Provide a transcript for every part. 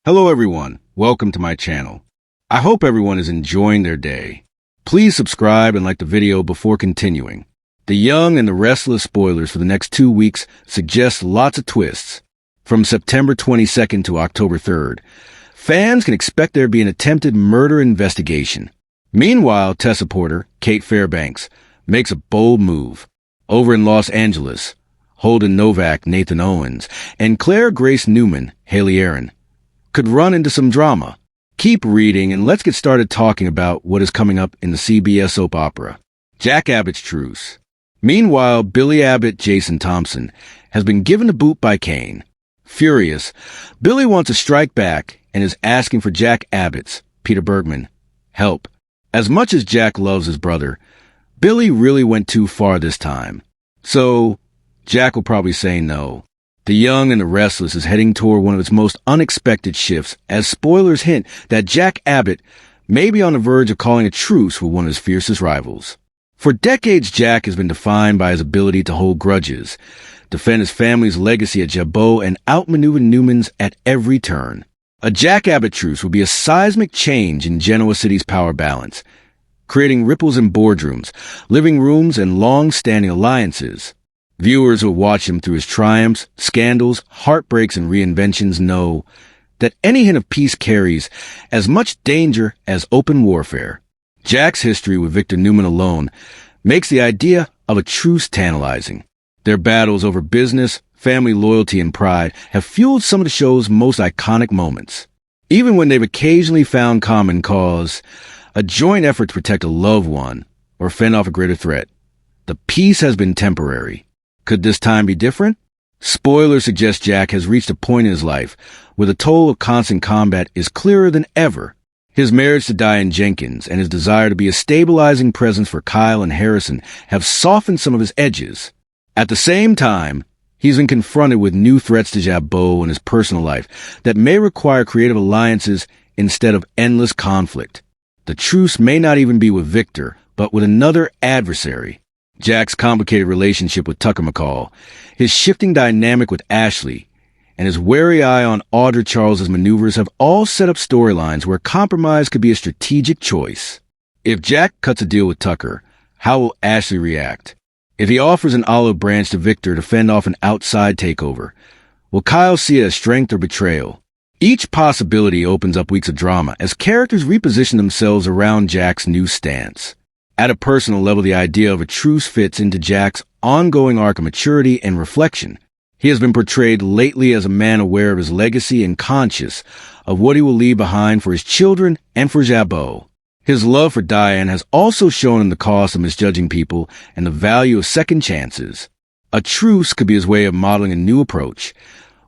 Hello everyone, welcome to my channel. I hope everyone is enjoying their day. Please subscribe and like the video before continuing. The Young and the Restless spoilers for the next 2 weeks suggest lots of twists. From September 22nd to October 3rd, fans can expect there to be an attempted murder investigation. Meanwhile, Tessa Porter, Kate Fairbanks, makes a bold move. Over in Los Angeles, Holden Novak, Nathan Owens, and Claire Grace Newman, Haley Aaron, could run into some drama. Keep reading and let's get started talking about what is coming up in the CBS soap opera, Jack Abbott's Truce. Meanwhile, Billy Abbott, Jason Thompson, has been given the boot by Kane. Furious, Billy wants to strike back and is asking for Jack Abbott's, Peter Bergman, help. As much as Jack loves his brother, Billy really went too far this time. So, Jack will probably say no. The Young and the Restless is heading toward one of its most unexpected shifts, as spoilers hint that Jack Abbott may be on the verge of calling a truce with one of his fiercest rivals. For decades, Jack has been defined by his ability to hold grudges, defend his family's legacy at Jabot, and outmaneuver Newmans at every turn. A Jack Abbott truce would be a seismic change in Genoa City's power balance, creating ripples in boardrooms, living rooms, and long-standing alliances. Viewers who watch him through his triumphs, scandals, heartbreaks, and reinventions know that any hint of peace carries as much danger as open warfare. Jack's history with Victor Newman alone makes the idea of a truce tantalizing. Their battles over business, family loyalty, and pride have fueled some of the show's most iconic moments. Even when they've occasionally found common cause, a joint effort to protect a loved one or fend off a greater threat, the peace has been temporary. Could this time be different? Spoilers suggest Jack has reached a point in his life where the toll of constant combat is clearer than ever. His marriage to Diane Jenkins and his desire to be a stabilizing presence for Kyle and Harrison have softened some of his edges. At the same time, he's been confronted with new threats to Jabot and his personal life that may require creative alliances instead of endless conflict. The truce may not even be with Victor, but with another adversary. Jack's complicated relationship with Tucker McCall, his shifting dynamic with Ashley, and his wary eye on Audra Charles's maneuvers have all set up storylines where compromise could be a strategic choice. If Jack cuts a deal with Tucker, how will Ashley react? If he offers an olive branch to Victor to fend off an outside takeover, will Kyle see it as strength or betrayal? Each possibility opens up weeks of drama as characters reposition themselves around Jack's new stance. At a personal level, the idea of a truce fits into Jack's ongoing arc of maturity and reflection. He has been portrayed lately as a man aware of his legacy and conscious of what he will leave behind for his children and for Jabot. His love for Diane has also shown him the cost of misjudging people and the value of second chances. A truce could be his way of modeling a new approach,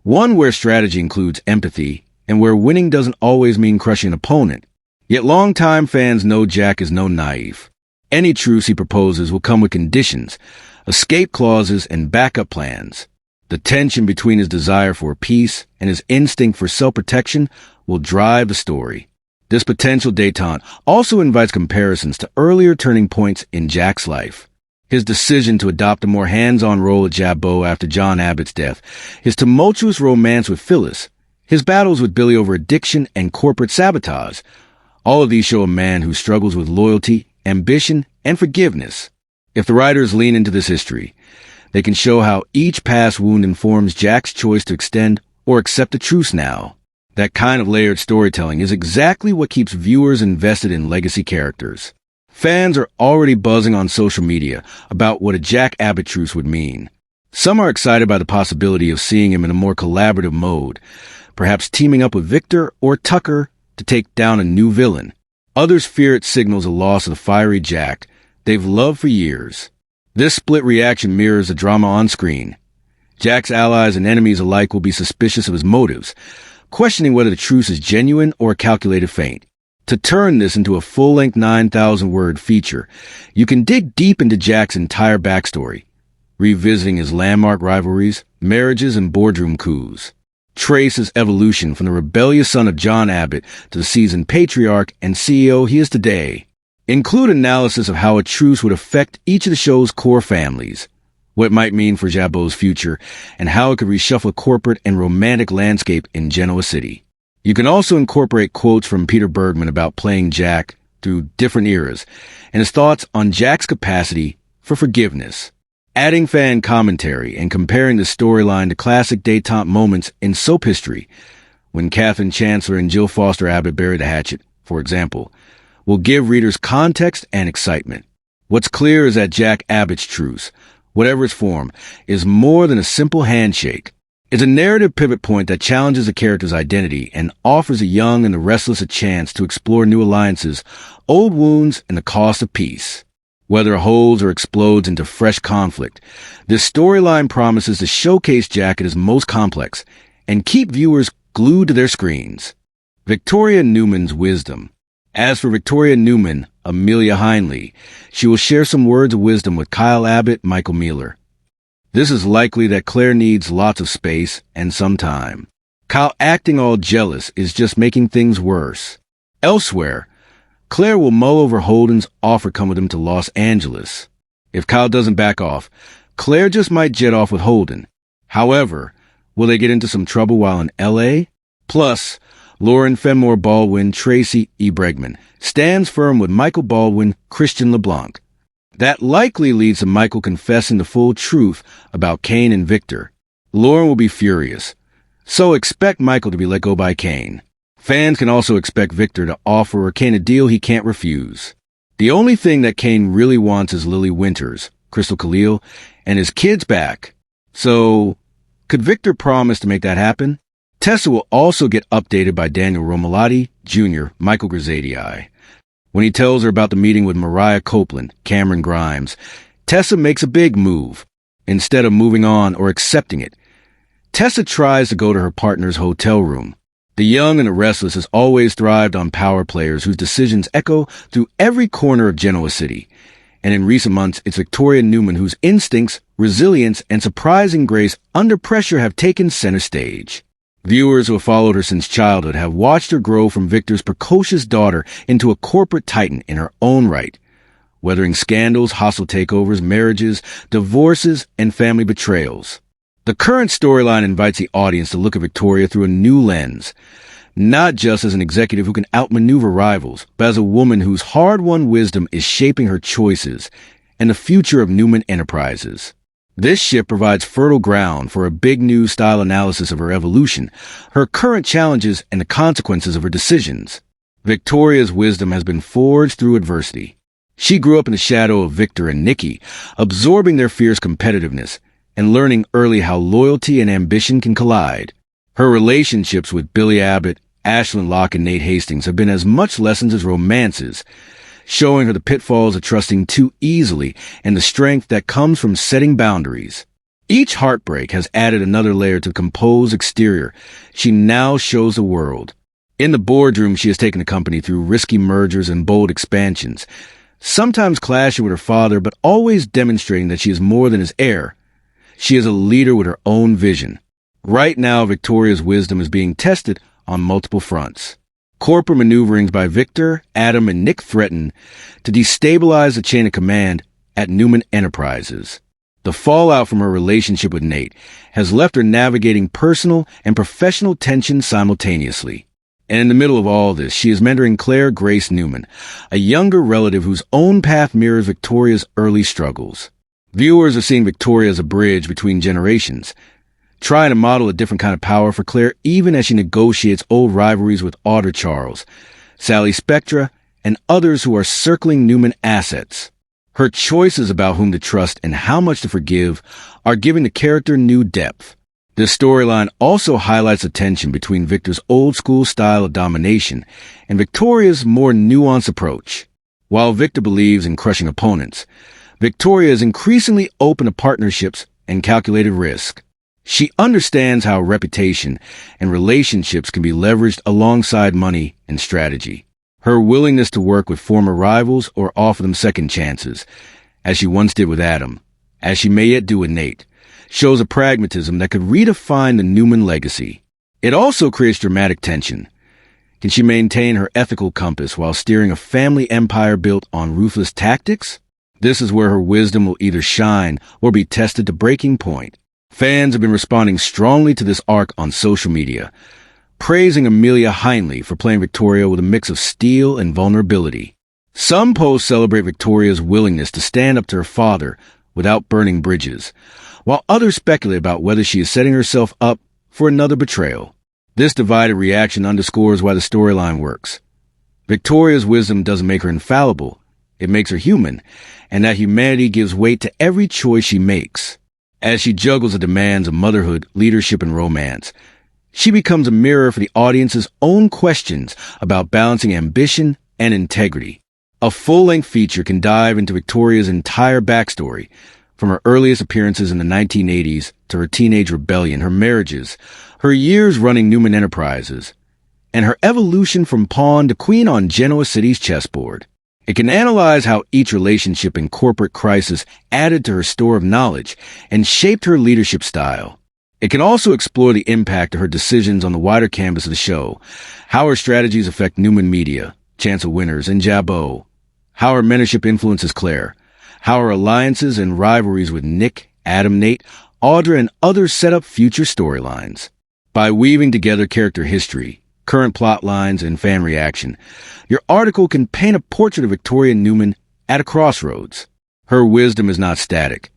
one where strategy includes empathy and where winning doesn't always mean crushing an opponent. Yet longtime fans know Jack is no naive. Any truce he proposes will come with conditions, escape clauses, and backup plans. The tension between his desire for peace and his instinct for self-protection will drive the story. This potential détente also invites comparisons to earlier turning points in Jack's life. His decision to adopt a more hands-on role at Jabot after John Abbott's death, his tumultuous romance with Phyllis, his battles with Billy over addiction and corporate sabotage. All of these show a man who struggles with loyalty, ambition, and forgiveness. If the writers lean into this history, they can show how each past wound informs Jack's choice to extend or accept a truce now. That kind of layered storytelling is exactly what keeps viewers invested in legacy characters. Fans are already buzzing on social media about what a Jack Abbott truce would mean. Some are excited by the possibility of seeing him in a more collaborative mode, perhaps teaming up with Victor or Tucker to take down a new villain. Others fear it signals a loss of the fiery Jack they've loved for years. This split reaction mirrors the drama on screen. Jack's allies and enemies alike will be suspicious of his motives, questioning whether the truce is genuine or a calculated feint. To turn this into a full-length 9,000-word feature, you can dig deep into Jack's entire backstory, revisiting his landmark rivalries, marriages, and boardroom coups. Trace his evolution from the rebellious son of John Abbott to the seasoned patriarch and CEO he is today. Include analysis of how a truce would affect each of the show's core families, what it might mean for Jabot's future, and how it could reshuffle a corporate and romantic landscape in Genoa City. You can also incorporate quotes from Peter Bergman about playing Jack through different eras and his thoughts on Jack's capacity for forgiveness. Adding fan commentary and comparing the storyline to classic détente moments in soap history, when Catherine Chancellor and Jill Foster Abbott bury the hatchet, for example, will give readers context and excitement. What's clear is that Jack Abbott's truce, whatever its form, is more than a simple handshake. It's a narrative pivot point that challenges a character's identity and offers the young and the restless a chance to explore new alliances, old wounds, and the cost of peace. Whether it holds or explodes into fresh conflict, this storyline promises to showcase Jack at his most complex and keep viewers glued to their screens. Victoria Newman's wisdom. As for Victoria Newman, Amelia Hindley, she will share some words of wisdom with Kyle Abbott, Michael Mealer. This is likely that Claire needs lots of space and some time. Kyle acting all jealous is just making things worse. Elsewhere, Claire will mull over Holden's offer come with him to Los Angeles. If Kyle doesn't back off, Claire just might jet off with Holden. However, will they get into some trouble while in L.A.? Plus, Lauren Fenmore Baldwin, Tracy E. Bregman, stands firm with Michael Baldwin, Christian LeBlanc. That likely leads to Michael confessing the full truth about Kane and Victor. Lauren will be furious, so expect Michael to be let go by Kane. Fans can also expect Victor to offer Kane a deal he can't refuse. The only thing that Kane really wants is Lily Winters, Crystal Khalil, and his kids back. So, could Victor promise to make that happen? Tessa will also get updated by Daniel Romalotti Jr., Michael Grisady. When he tells her about the meeting with Mariah Copeland, Cameron Grimes, Tessa makes a big move. Instead of moving on or accepting it, Tessa tries to go to her partner's hotel room. The young and the restless has always thrived on power players whose decisions echo through every corner of Genoa City. And in recent months, it's Victoria Newman whose instincts, resilience, and surprising grace under pressure have taken center stage. Viewers who have followed her since childhood have watched her grow from Victor's precocious daughter into a corporate titan in her own right, weathering scandals, hostile takeovers, marriages, divorces, and family betrayals. The current storyline invites the audience to look at Victoria through a new lens, not just as an executive who can outmaneuver rivals, but as a woman whose hard-won wisdom is shaping her choices and the future of Newman Enterprises. This shift provides fertile ground for a big news style analysis of her evolution, her current challenges, and the consequences of her decisions. Victoria's wisdom has been forged through adversity. She grew up in the shadow of Victor and Nikki, absorbing their fierce competitiveness and learning early how loyalty and ambition can collide. Her relationships with Billy Abbott, Ashlyn Locke, and Nate Hastings have been as much lessons as romances, showing her the pitfalls of trusting too easily and the strength that comes from setting boundaries. Each heartbreak has added another layer to the composed exterior she now shows the world. In the boardroom, she has taken the company through risky mergers and bold expansions, sometimes clashing with her father, but always demonstrating that she is more than his heir. She is a leader with her own vision. Right now, Victoria's wisdom is being tested on multiple fronts. Corporate maneuverings by Victor, Adam, and Nick threaten to destabilize the chain of command at Newman Enterprises. The fallout from her relationship with Nate has left her navigating personal and professional tension simultaneously. And in the middle of all this, she is mentoring Claire Grace Newman, a younger relative whose own path mirrors Victoria's early struggles. Viewers are seeing Victoria as a bridge between generations, trying to model a different kind of power for Claire even as she negotiates old rivalries with Audra Charles, Sally Spectra, and others who are circling Newman assets. Her choices about whom to trust and how much to forgive are giving the character new depth. This storyline also highlights the tension between Victor's old-school style of domination and Victoria's more nuanced approach. While Victor believes in crushing opponents, Victoria is increasingly open to partnerships and calculated risk. She understands how reputation and relationships can be leveraged alongside money and strategy. Her willingness to work with former rivals or offer them second chances, as she once did with Adam, as she may yet do with Nate, shows a pragmatism that could redefine the Newman legacy. It also creates dramatic tension. Can she maintain her ethical compass while steering a family empire built on ruthless tactics? This is where her wisdom will either shine or be tested to breaking point. Fans have been responding strongly to this arc on social media, praising Amelia Hindley for playing Victoria with a mix of steel and vulnerability. Some posts celebrate Victoria's willingness to stand up to her father without burning bridges, while others speculate about whether she is setting herself up for another betrayal. This divided reaction underscores why the storyline works. Victoria's wisdom doesn't make her infallible, it makes her human, and that humanity gives weight to every choice she makes. As she juggles the demands of motherhood, leadership, and romance, she becomes a mirror for the audience's own questions about balancing ambition and integrity. A full-length feature can dive into Victoria's entire backstory, from her earliest appearances in the 1980s to her teenage rebellion, her marriages, her years running Newman Enterprises, and her evolution from pawn to queen on Genoa City's chessboard. It can analyze how each relationship and corporate crisis added to her store of knowledge and shaped her leadership style. It can also explore the impact of her decisions on the wider canvas of the show, how her strategies affect Newman Media, Chance of Winners, and Jabot, how her mentorship influences Claire, how her alliances and rivalries with Nick, Adam, Nate, Audra, and others set up future storylines. By weaving together character history, current plot lines, and fan reaction, your article can paint a portrait of Victoria Newman at a crossroads. Her wisdom is not static.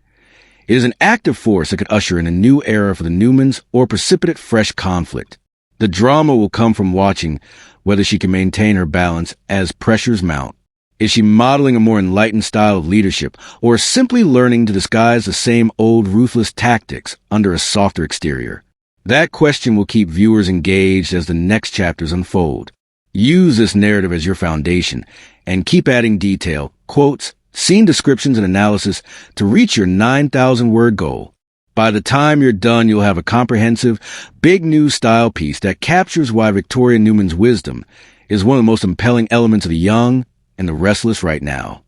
It is an active force that could usher in a new era for the Newmans or precipitate fresh conflict. The drama will come from watching whether she can maintain her balance as pressures mount. Is she modeling a more enlightened style of leadership, or simply learning to disguise the same old ruthless tactics under a softer exterior? That question will keep viewers engaged as the next chapters unfold. Use this narrative as your foundation, and keep adding detail, quotes, scene descriptions, and analysis to reach your 9,000-word goal. By the time you're done, you'll have a comprehensive, big news style piece that captures why Victoria Newman's wisdom is one of the most compelling elements of The Young and the Restless right now.